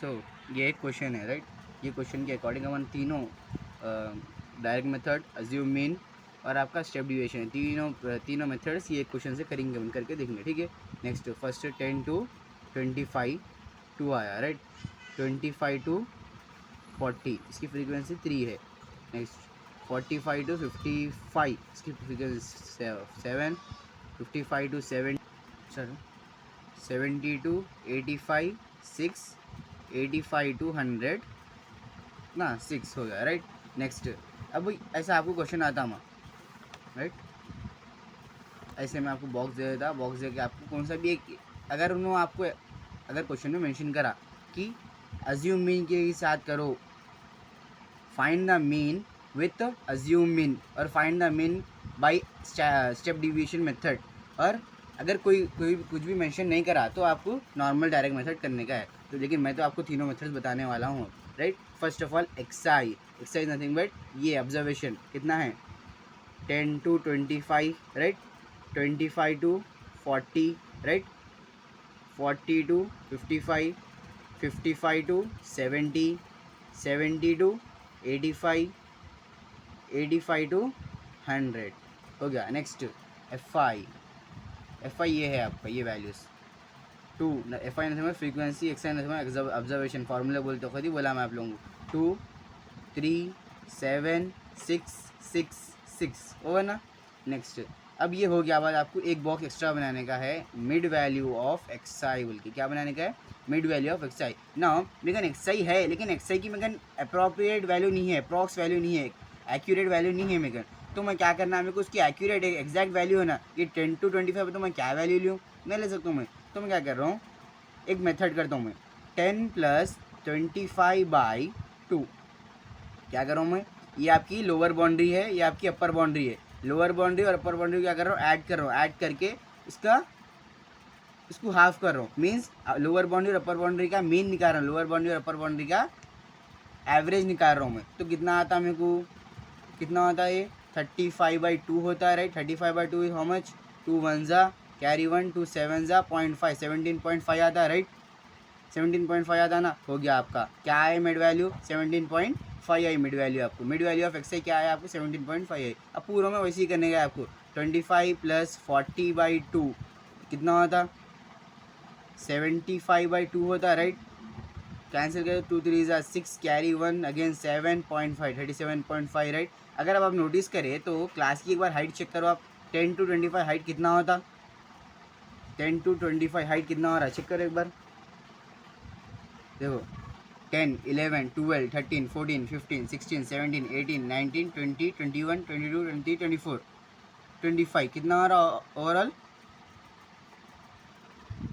सो ये एक क्वेश्चन है राइट. ये क्वेश्चन के अकॉर्डिंग अपन तीनों डायरेक्ट मेथड, अज्यूम मीन और आपका स्टेप डिविएशन है, तीनों मेथड्स ये क्वेश्चन से करेंगे अपन करके देखेंगे. ठीक है. नेक्स्ट फर्स्ट 10 to 25 2 आया राइट. 25 to 40 इसकी फ्रीक्वेंसी 3 है. नेक्स्ट 45 to 55 इसकी frequency 7. 55 to 7 sir 70 to 85 6. 85 to 100 ना 6 हो गया राइट. नेक्स्ट अब ऐसा आपको क्वेश्चन आता है राइट. ऐसे मैं आपको बॉक्स दे देता, बॉक्स दे के आपको कौन सा भी एक, अगर उन्होंने आपको अगर क्वेश्चन में मेंशन करा कि अज्यूम मीन के साथ करो find the mean with assume mean और find the mean by step deviation method, और अगर कोई कुछ भी मेंशन नहीं करा तो आपको नॉर्मल डायरेक्ट मेथड करने का है. तो लेकिन मैं तो आपको तीनों मेथड्स बताने वाला हूँ right. First of all XI is nothing but ये ऑब्जर्वेशन कितना है 10 to 25 right. 25 to 40 right. 40 to 55. 55 to 70. 70 to 85. 85 to 100 हो गया. नेक्स्ट एफ आई ये है आपका, ये वैल्यूज़ 2. एफ आई नहीं फ्रीक्वेंसी, एक्स आई नहीं ऑब्जर्वेशन फार्मूला बोलते हो, खुद ही बोला मैं आप लोगों को. 2 3 7 6 6 6 होगा ना. नेक्स्ट अब ये हो गया. बाद आपको एक बॉक्स एक्स्ट्रा बनाने का है मिड वैल्यू ऑफ एक्स आई बोल के. क्या बनाने का है? मिड वैल्यू ऑफ एक्स आई. ना मेगन एक्स आई है लेकिन एक्स आई की मेगन अप्रोप्रिएट वैल्यू नहीं है, अप्रॉक्स वैल्यू नहीं है, एक्यूरेट वैल्यू नहीं है मेगन. तो मैं क्या करना है, मेरे को उसकी एक्यूरेट एग्जैक्ट वैल्यू है ना, ये 10 to 25 तो मैं क्या वैल्यू लूँ, नहीं ले सकता हूँ मैं. तो मैं क्या कर रहा हूँ, एक मेथड करता हूँ मैं 10 + 25/2. क्या कर रहा हूँ मैं, ये आपकी लोअर बाउंड्री है, ये आपकी अपर बाउंड्री है. लोअर बाउंड्री और अपर बाउंड्री क्या कर रहा हूँ, ऐड कर रहा हूँ. ऐड करके इसको हाफ कर रहा हूँ. मीन्स लोअर बाउंड्री और अपर बाउंड्री का मीन निकाल रहा हूँ, लोअर बाउंड्री और अपर बाउंड्री का एवरेज निकाल रहा हूँ मैं. तो कितना आता है मेरे को, कितना आता है ये 35/2 होता है right. 35/2 is how much, 2 1 carry 1, 2 7 0.5, 17.5 आता है राइट. 17.5 आता ना, हो गया आपका. क्या है मिड वैल्यू, 17.5 आई मिड वैल्यू. आपको mid value of x i क्या है, आपको 17.5 आई. अब पूरा में वैसे ही करने का है आपको. 25 + 40/2 कितना होता, 75/2 होता राइट. कैंसिल करें, 2 3 6 कैरी 1 अगेन 7.5, 37.5 राइट. अगर अब आप नोटिस करें तो क्लास की एक बार हाइट चेक करो आप. 10 to 25 हाइट कितना होता, 10 to 25 हाइट कितना हो रहा है, चेक करो एक बार. देखो 10 11 12 13 14 15 16 17 18 19 20 21 22 23 24 25 कितना हो रहा ओवरऑल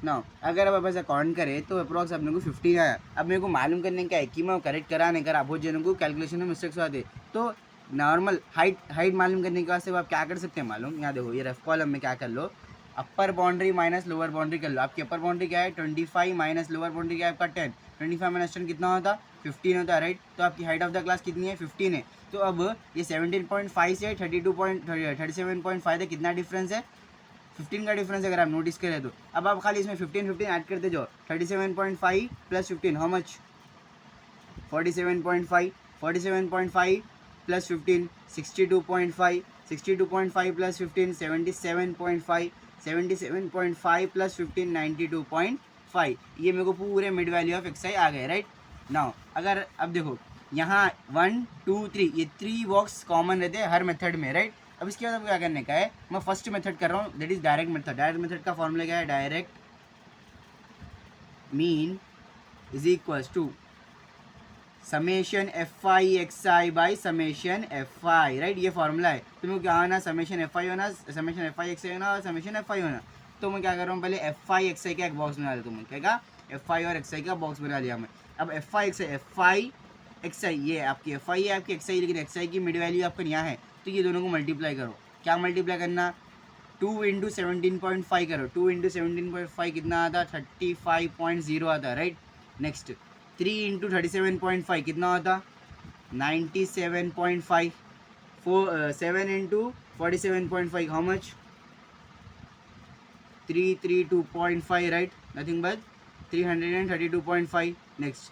ना. अगर अब ऐसा काउंट करें तो अप्रॉक्स अपने को 15 आया. अब मेरे को मालूम करने का है कि मैं करेक्ट करा नहीं करा. बहुत जनों को कैलकुलेशन में मिस्टेक्स आते. तो नॉर्मल हाइट मालूम करने के वास्ते आप क्या कर सकते हैं मालूम, यहाँ देखो ये रफ कॉलम में क्या कर लो, upper boundary minus lower boundary कर लो. आपकी अपर बाउंड्री क्या है 25 माइनस लोअर बाउंड्री क्या है आपका 10. 25 माइनस 10 कितना होता, 15 होता है राइट. तो आपकी हाइट ऑफ द क्लास कितनी है, 15 है. तो अब ये 17.5 से 37.5 तक कितना डिफरेंस है, 15 का डिफरेंस अगर आप नोटिस करें तो. अब आप खाली इसमें 15 ऐड करते जाओ. 37.5 + 15 हाउ मच, 47.5. 47.5 + 15 62.5. 62.5 + 15 77.5. 77.5 + 15 92.5. ये मेरे को पूरे मिड वैल्यू ऑफ एक्स आई आ गए राइट. नाउ अगर अब देखो यहाँ 1 2 3 ये 3 बॉक्स कॉमन रहते हैं हर मेथड में राइट. अब इसके बाद आपको क्या करने का है, मैं फर्स्ट मेथड कर रहा हूँ, that is direct method. Direct method का फॉर्मूला क्या है, direct mean is equals to summation F i x i by summation F i right. ये फॉर्मूला है. तो मैं क्या होना, समेशन एफ आई होना, summation F i x i होना और समेशन एफ आई होना. तो मैं क्या कर रहा हूँ, पहले एफ आई एक्स आई का एक बॉक्स बना लेता हूँ. मैं क्या, एफ आई और एक्स आई का बॉक्स बना लिया मैं. अब एफ आई एक्स आई ये आपकी एफ आई है, आपकी एक्स आई, लेकिन एक्स आई की मिड वैल्यू आपका यहाँ है. तो ये दोनों को मल्टीप्लाई करो. क्या मल्टीप्लाई करना, 2 × 17.5 करो. 2 × 17.5 कितना आता, 35.0 आता राइट. नेक्स्ट 3 × 37.5 कितना आता, 97.5. 7 × 47.5 how much, 332.5 right. Nothing but 332.5। Next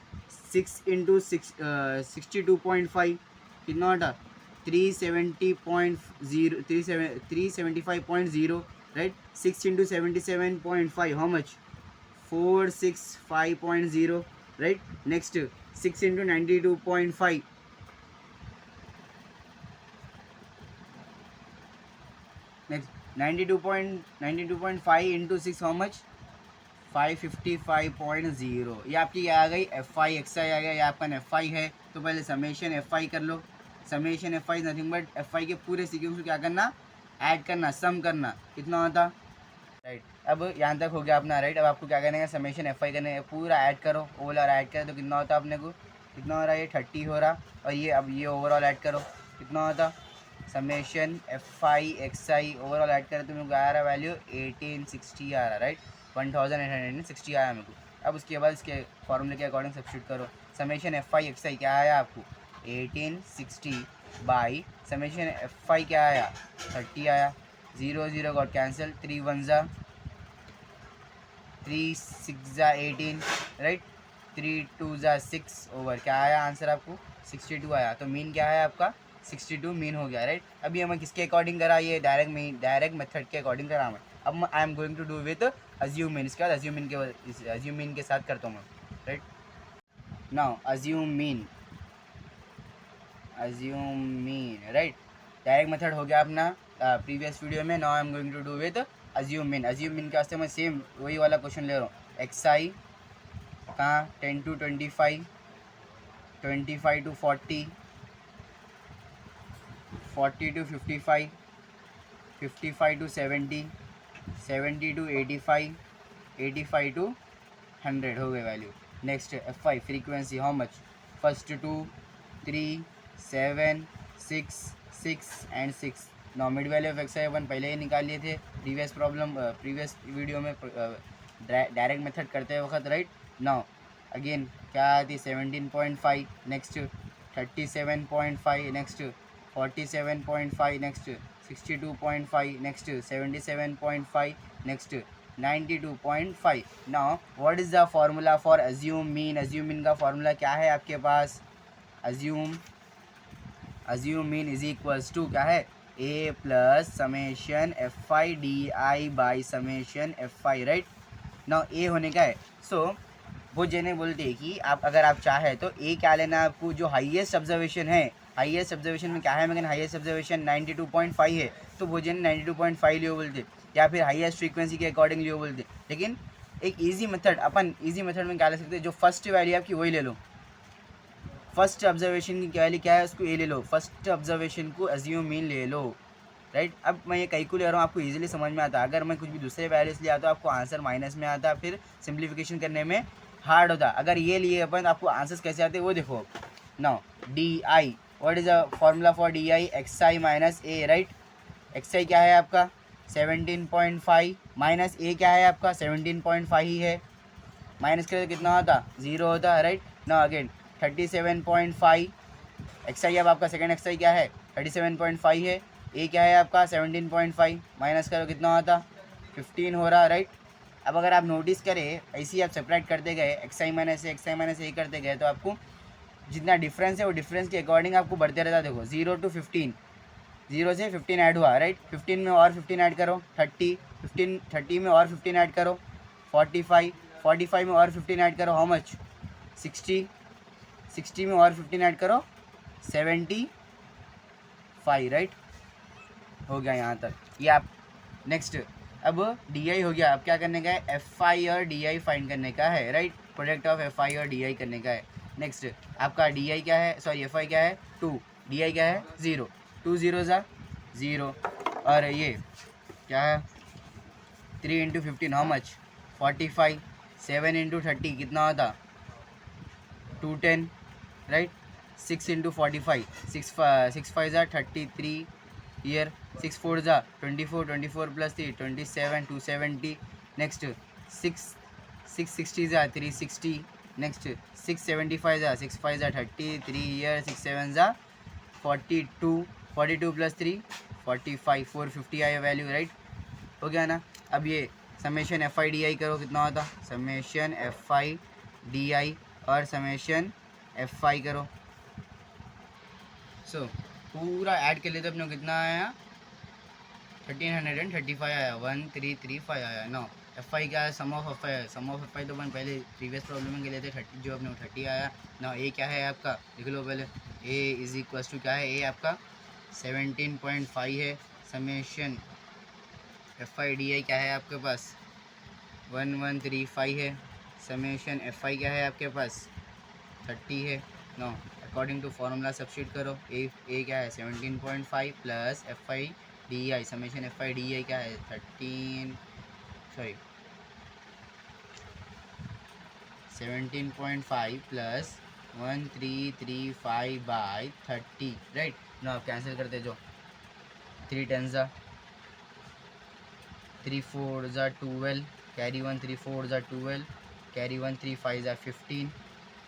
6 into 62.5 कितना होता 370.0 375.0 right. 6 into 77.5 how much 465.0 right. Next 6 into 92.5 next 92.5 into 6 how much 555.0। ये आपकी आ गई एफ आई एक्स आई आ गया, ये आपका एफ आई है। तो पहले समेशन एफ आई कर लो। Summation F i nothing but f i के पूरे सीक्वेंस को क्या करना ऐड करना सम करना कितना होता राइट। अब यहाँ तक हो गया अपना राइट। अब आपको क्या करना है समेशन एफ आई करने पूरा ऐड करो ओवरऑल ऐड करें तो कितना होता अपने को कितना हो रहा है ये 30 हो रहा। और ये अब ये ओवरऑल ऐड करो कितना होता summation F i x I overall add करें तो मेरे को आ रहा वैल्यू 1860 आ रहा राइट। 1860 आया मेरे को। अब उसके बाद इसके फॉर्मूले के अकॉर्डिंग सब्स्टिट्यूट करो। Summation F i x i क्या आया आपको 1860 बाई समेशन एफ आई क्या आया 30 आया। 0 0 गॉट कैंसिल 3 1 ज़ा 3 6 ज़ा 18 राइट। 3 2 ज़ा 6 ओवर क्या आया आंसर आपको 62 आया। तो मीन क्या है आपका 62 मीन हो गया राइट। अभी हमें किसके अकॉर्डिंग करा ये डायरेक्ट मेथड के अकॉर्डिंग करा मैं। अब I am going to do with assume mean. इसके बाद अज्यूम मीन के साथ करता हूँ मैं right. Now assumed mean right. Direct method हो गया अपना प्रीवियस वीडियो में। Now I am going to do with assume mean. Assumed mean के वास्ते मैं सेम वही वाला क्वेश्चन ले रहा हूँ। एक्स आई कहाँ 10 to 25 25 to 40 40 to 55 55 to 70 70 to 85 85 to 100 हो गए value. Next F I frequency how much first 2 3 7 6 6 and 6। Now mid value of x I one पहले ही निकाल लिए थे प्रीवियस वीडियो में डायरेक्ट मेथड करते वक्त राइट। नाउ अगेन क्या आती 17.5 next 37.5 next 47.5 next 62.5 next 77.5 next 92.5। Now what is the formula for assume mean. Assumed mean का फार्मूला क्या है आपके पास assume mean is equals to क्या है a plus summation F I D i by summation F i right. Now a होने का है सो वो जेने बोलते हैं कि आप अगर आप चाहे तो ए क्या लेना है आपको जो हाईएस्ट ऑब्जर्वेशन है। हाईएस्ट ऑब्जर्वेशन में क्या है मगर हाईएस्ट ऑब्जर्वेशन 92.5 है तो वो जेने 92.5 लियो बोलते या फिर हाईएस्ट फ्रीक्वेंसी के अकॉर्डिंग लियो बोलते। लेकिन एक इजी मेथड अपन इजी मेथड में क्या ले सकते हैं जो फर्स्ट वैल्यू आपकी वही ले लो। फर्स्ट ऑब्जर्वेशन की वैल्यू क्या है उसको ए ले लो। फर्स्ट ऑब्जर्वेशन को अज्यूम मीन ले लो राइट। अब मैं ये कई को ले रहा हूँ आपको इजीली समझ में आता। अगर मैं कुछ भी दूसरे वैल्यूज ले आता आपको आंसर माइनस में आता फिर सिंप्लीफिकेशन करने में हार्ड होता। अगर ये लिए अपन आपको आंसर्स कैसे आते वो देखो। Now d i what is the formula for d i x i minus a right. X i क्या है आपका 17.5 माइनस ए क्या है आपका 17.5 ही है। माइनस करें तो कितना होता 0 होता राइट। नाउ अगेन 37.5 एक्स आई अब आपका सेकेंड एक्स आई क्या है 37.5 है। ए क्या है आपका 17.5 माइनस करो कितना होता 15 हो रहा राइट। अब अगर आप नोटिस करें ऐसे ही आप सेपरेट करते गए एक्स आई माइनस ए करते गए तो आपको जितना डिफरेंस है वो डिफरेंस के अकॉर्डिंग आपको बढ़ते रहता। देखो 0 to 15 0 से 15 ऐड हुआ राइट। 15 में और 15 ऐड करो 30 में और 15 ऐड करो 45 में और 15 ऐड करो हाउ मच 60 में और 15 ऐड करो 75 राइट। हो गया यहाँ तक ये आप नेक्स्ट। अब डी आई हो गया। अब क्या करने का है एफ आई और डी आई फाइंड करने का है right. Product of F I और डी आई करने का है। नेक्स्ट आपका डी आई क्या है सॉरी एफ आई क्या है 2 डी आई क्या है 0 2 0 ज़ा 0 और ये क्या है 3 इंटू 15 हाउ मच 45 7 इंटू 30 कितना होता 210 राइट। 6 इंटू 45 6 5 ज़ा 33 ईयर 6 4 ज़ा 24 प्लस 3 27 270 नेक्स्ट 660 ज़ा 360 नेक्स्ट 675 ज़ा 6 5 ज़ा 33 ईयर 6 7 ज़ा 42 प्लस 3 45 450 आया वैल्यू राइट। हो गया ना। अब ये summation F I D I करो, कितना होता, summation F I D I और समेशन एफ आई करो। सो पूरा ऐड के लिए तो अपने को कितना आया, 1335 आया, 1335 आया। नो एफ आई क्या है, सम ऑफ एफ आई है, सम ऑफ एफ आई तो अपन पहले प्रीवियस प्रॉब्लम में लिए थे 30, जो अपने 30 आया। नो ए क्या है आपका, लिख लो पहले, ए इज इक्वल टू क्या है, ए आपका 17.5 है, summation F I D I क्या है आपके पास 1135 है, समेशन एफ आई क्या है आपके पास 30 है। No according to formula substitute करो, ए क्या है 17.5 plus F I D I, summation F I D I क्या है 17.5 प्लस 1335 बाई 30, राइट। नो आप कैंसिल करते जो, 3 10 ज़ा 3 4 ज़ा 12, कैरी 1 3 4 ज़ा 12, कैरी 1 3 5 ज़ा 15,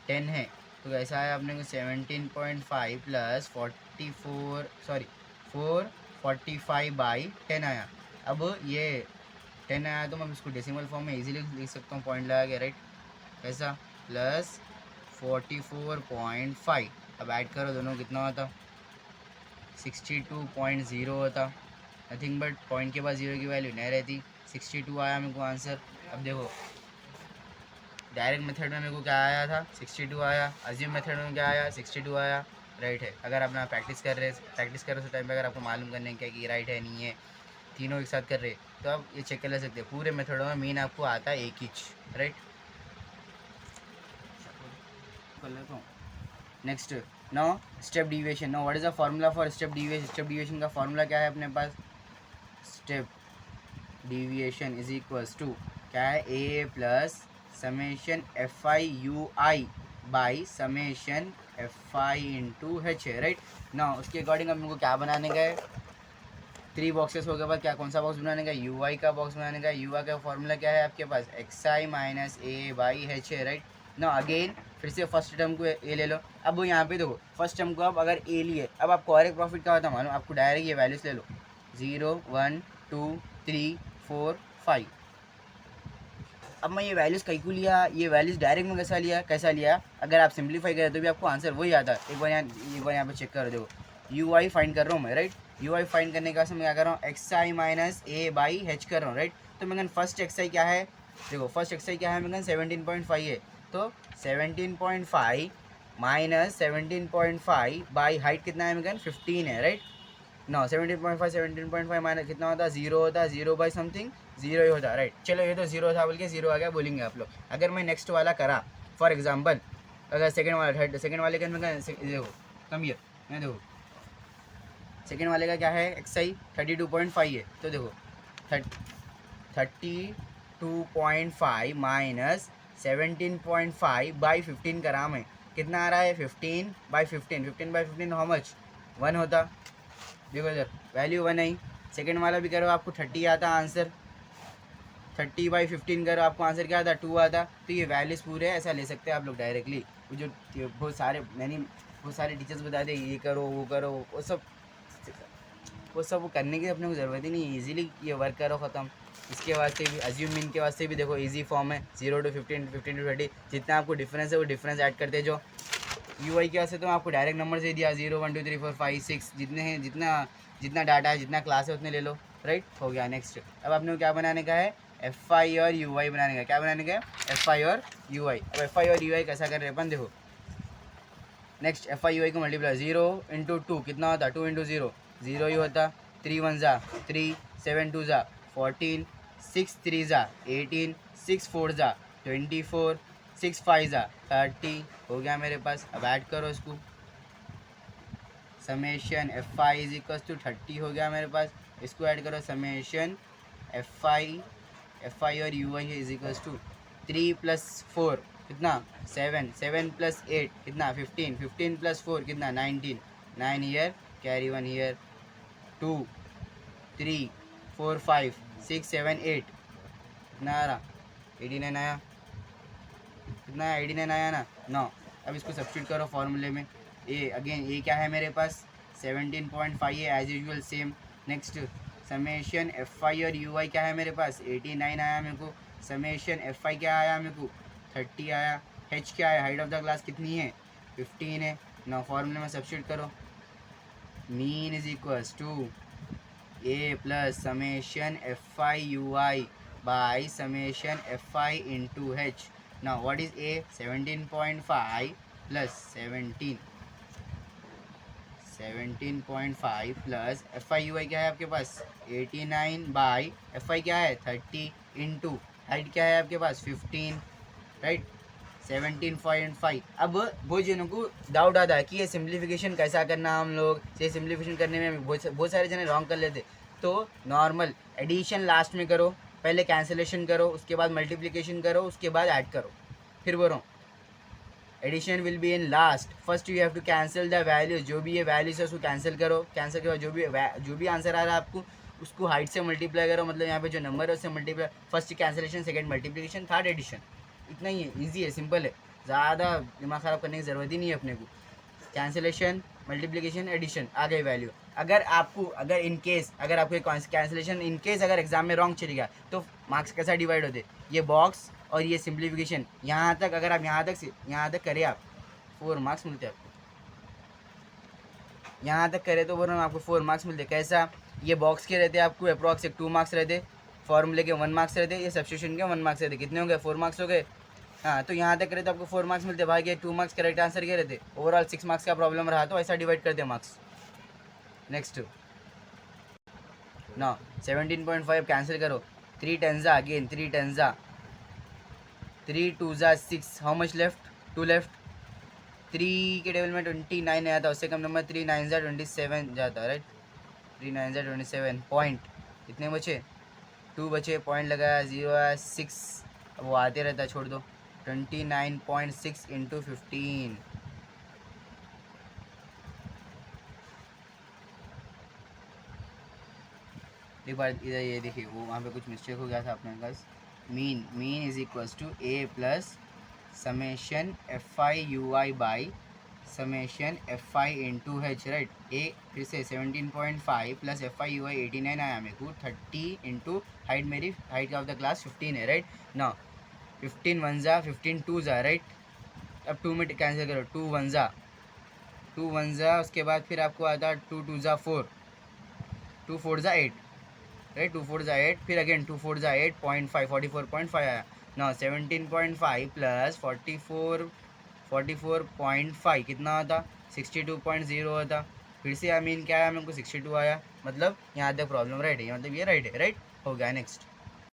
10 है तो ऐसा है अपने को 17.5 प्लस 445 बाई 10 आया। अब ये 10 आया तो मैं इसको डेसिमल फॉर्म में इजीली लिख सकता हूँ पॉइंट लगा के, राइट। कैसा, प्लस 44.5, अब ऐड करो दोनों, कितना होता 62.0 होता, नथिंग बट पॉइंट के बाद जीरो की वैल्यू नहीं रहती, 62 आया मेरे को आंसर। अब देखो डायरेक्ट मेथड में मेरे को क्या आया था 62 आया, अज्यूम मेथड में क्या आया 62 आया, राइट है। अगर आप ना प्रैक्टिस कर रहे उस टाइम पे अगर आपको मालूम करने का कि राइट है नहीं है, तीनों एक साथ कर रहे तो आप ये चेक कर ले सकते हैं। पूरे मेथडों में मीन आपको आता है एक ही, right. Next now step deviation. Now what is the formula for step deviation. Step deviation का फार्मूला क्या है अपने पास, step deviation is equals to क्या है, a plus summation F i u i by summation F i into h है, right ना। उसके अकॉर्डिंग हम लोग को क्या बनाने का है, 3 बॉक्सेस हो गए बाद क्या कौन सा बॉक्स बनाने का, यू आई का बॉक्स बनाने का। यू आई का फॉर्मूला क्या है आपके पास, x i minus a by h है, राइट ना। अगेन फिर से फर्स्ट टर्म को ए ले लो। अब यहाँ पे देखो फर्स्ट टर्म को अब अगर ए लिए, अब आपको और एक प्रॉफिट क्या होता है मालूम, आपको डायरेक्ट ये वैल्यूज ले लो 0 1 2 3 4 5। अब मैं ये वैल्यूज़ कहीं को लिया, ये वैल्यूज़ डायरेक्ट में कैसा लिया, अगर आप सिंप्लीफाई करें तो भी आपको आंसर वही आता है। एक बार यहाँ पे चेक कर देखो, यू आई फाइंड कर रहा हूँ मैं, राइट। यू आई फाइंड करने का मैं क्या कर रहा हूँ, x i minus a by H कर रहा हूँ, राइट। तो मैं फर्स्ट एक्स आई क्या है, देखो फर्स्ट एक्स आई क्या है, मैं 17.5 है, तो 17.5 माइनस 17.5 बाई हाइट कितना है, मैं 15 है, राइट। नो 17.5 माइनस कितना होता है, 0 होता है, 0 बाई समथिंग 0 ही होता है, राइट। चलो ये तो 0 था बोल के 0 आ गया बोलेंगे आप लोग। अगर मैं नेक्स्ट वाला करा फॉर एग्जांपल, अगर सेकंड वाले का देखो कम ये मैं देखो सेकंड वाले का क्या है, एक्स आई 32.5 है, तो देखो 32.5 माइनस 17.5 बाई 15 करा मैं, कितना आ रहा है 15 बाई 15 हाउ मच 1 होता। देखो इधर वैल्यू 1 आई। सेकंड वाला भी करो आपको 30 आता आंसर, 30 बाई 15 करो आपको आंसर क्या आता 2 आता। तो ये वैल्यूज़ पूरे ऐसा ले सकते हैं आप लोग डायरेक्टली। वो जो बहुत सारे टीचर्स बता दे ये करो वो करो, वो सब वो करने की अपने को ज़रूरत ही नहीं है, ईजिली ये वर्क करो ख़त्म। इसके वास्ते भी अज्यूम मीन के वास्ते भी देखो इजी फॉर्म है, 0 to 15 15 to 30, जितना आपको डिफरेंस है वो डिफरेंस ऐड करते जो। यू आई के वास्ते तो आपको डायरेक्ट नंबर से दिया 0 1 2 3 4 5 6 जितने हैं, जितना डाटा है जितना क्लास है उतने ले लो, राइट हो गया। नेक्स्ट अब आपने को क्या बनाने का है, एफ आई और यू आई बनाने का। क्या बनाने का है, एफ आई और यू आई। अब एफ आई और यू आई कैसा कर रहे हैं अपन देखो, नेक्स्ट एफ आई यू आई को मल्टीप्लाई 0 इंटू 2 कितना होता, 2 इंटू 0 0 ही होता, 3 1 ज़ा 3 7 2 ज़ा 14 6 3 ज़ा 18 6 4 ज़ा 24 6 5 ज़ा 30 हो गया मेरे पास। अब ऐड करो इसको, summation F I is equal to 30 हो गया मेरे पास। इसको ऐड करो, समेशन एफ आई और U I is equal to 3 + 4 कितना 7 7 + 8 कितना 15 15 + 4 कितना 19 9 ईयर कैरी 1 ईयर 2 3 4 5 6 7 8 कितना आ रहा 89 आया, कितना 89 आया ना 9। अब इसको सब्स्टिट्यूट करो फॉर्मूले में। ए अगेन ए क्या है मेरे पास 17.5 है as usual same. Next summation F I और यू आई क्या है मेरे पास 89 आया मेरे को, समेशन एफ आई क्या आया मेरे को 30 आया, एच क्या है हाइट ऑफ द क्लास कितनी है 15 है। ना फॉर्मूले में सब्स्टिट्यूट करो, mean is equals to a plus summation F i u i by summation F i into h. ना what is a 17.5 plus 17.5 plus F i u i क्या है आपके पास 89 बाई एफ आई क्या है 30 इंटू हाइट क्या है आपके पास 15 right 17.5। अब बहुत जनों को डाउट आता है कि ये सिंप्लीफिकेशन कैसा करना, हम लोग ये सिंप्लीफिकेशन करने में बहुत सारे जने रॉन्ग कर लेते। तो नॉर्मल एडिशन लास्ट में करो, पहले कैंसिलेशन करो, उसके बाद मल्टीप्लिकेशन करो, उसके बाद ऐड करो, फिर बोलो addition will be in last. First you have to cancel the values, जो भी ये वैल्यूज है उसको कैंसिल करो, कैंसिल के बाद जो भी आंसर आ रहा है आपको उसको हाइट से मल्टीप्लाई करो, मतलब यहाँ पे जो नंबर है उससे multiply, first cancellation, second multiplication, third edition. इतना ही है, ईजी है, सिंपल है, ज़्यादा दिमाग ख़राब करने की ज़रूरत ही नहीं है अपने को। कैंसिलेशन, मल्टीप्लिकेशन, एडिशन, आ गई वैल्यू। अगर इन केस अगर आपको कैंसिलेशन इन केस अगर एग्जाम में रॉन्ग चली गया तो मार्क्स कैसा डिवाइड होते, ये बॉक्स और ये सिंप्लीफिकेशन यहाँ तक, अगर आप यहाँ तक करें आप 4 मार्क्स मिलते हैं आपको, यहाँ तक करें तो बोलो आपको 4 मार्क्स मिलते। कैसा, ये बॉक्स के रहते आपको अप्रॉक्स 2 मार्क्स रहते, फॉर्मूले के 1 मार्क्स रहते, ये सब्स्टिट्यूशन के 1 मार्क्स रहते, कितने हो गए 4 मार्क्स हो गए। हाँ, तो यहाँ तक करे तो आपको 4 मार्क्स मिलते भाई, ये 2 मार्क्स करेक्ट आंसर के रहते, ओवरऑल 6 मार्क्स का प्रॉब्लम रहा तो ऐसा डिवाइड करते मार्क्स। नेक्स्ट ना 17.5 कैंसिल करो, 3 10 again 3 10 3 2 6, how much left 2 left, 3 के टेबल में 29 आया था, उससे कम नंबर 3 9 27 जाता राइट, 3 9 27 पॉइंट कितने बचे 2 बचे, पॉइंट लगाया 0 आया 6, अब वो आते रहता है छोड़ दो, 29.6 इंटू 15। एक बार इधर ये देखिए, वो वहाँ पे कुछ मिस्टेक हो गया था अपने पास। Mean is equals to a plus summation F i u i by summation F i into h right. A फिर से 17.5 plus F i u i 89 आया मेरे को, 30 इंटू हाइट, मेरी हाइट ऑफ द क्लास 15 है राइट ना, 15 1 15 2 right. अब 2 में कैंसिल करो, 2 1 उसके बाद फिर आपको आता 2 2 4, 2 4 8 राइट, 2 4 8, फिर अगेन 2 4 8, 0.5 44.5 आया ना, 17.5 प्लस 44.5 कितना आता 62.0 होता, फिर से आई मीन क्या आया मेरे को 62 आया, मतलब यहाँ तक प्रॉब्लम राइट है, मतलब ये राइट है राइट हो गया। नेक्स्ट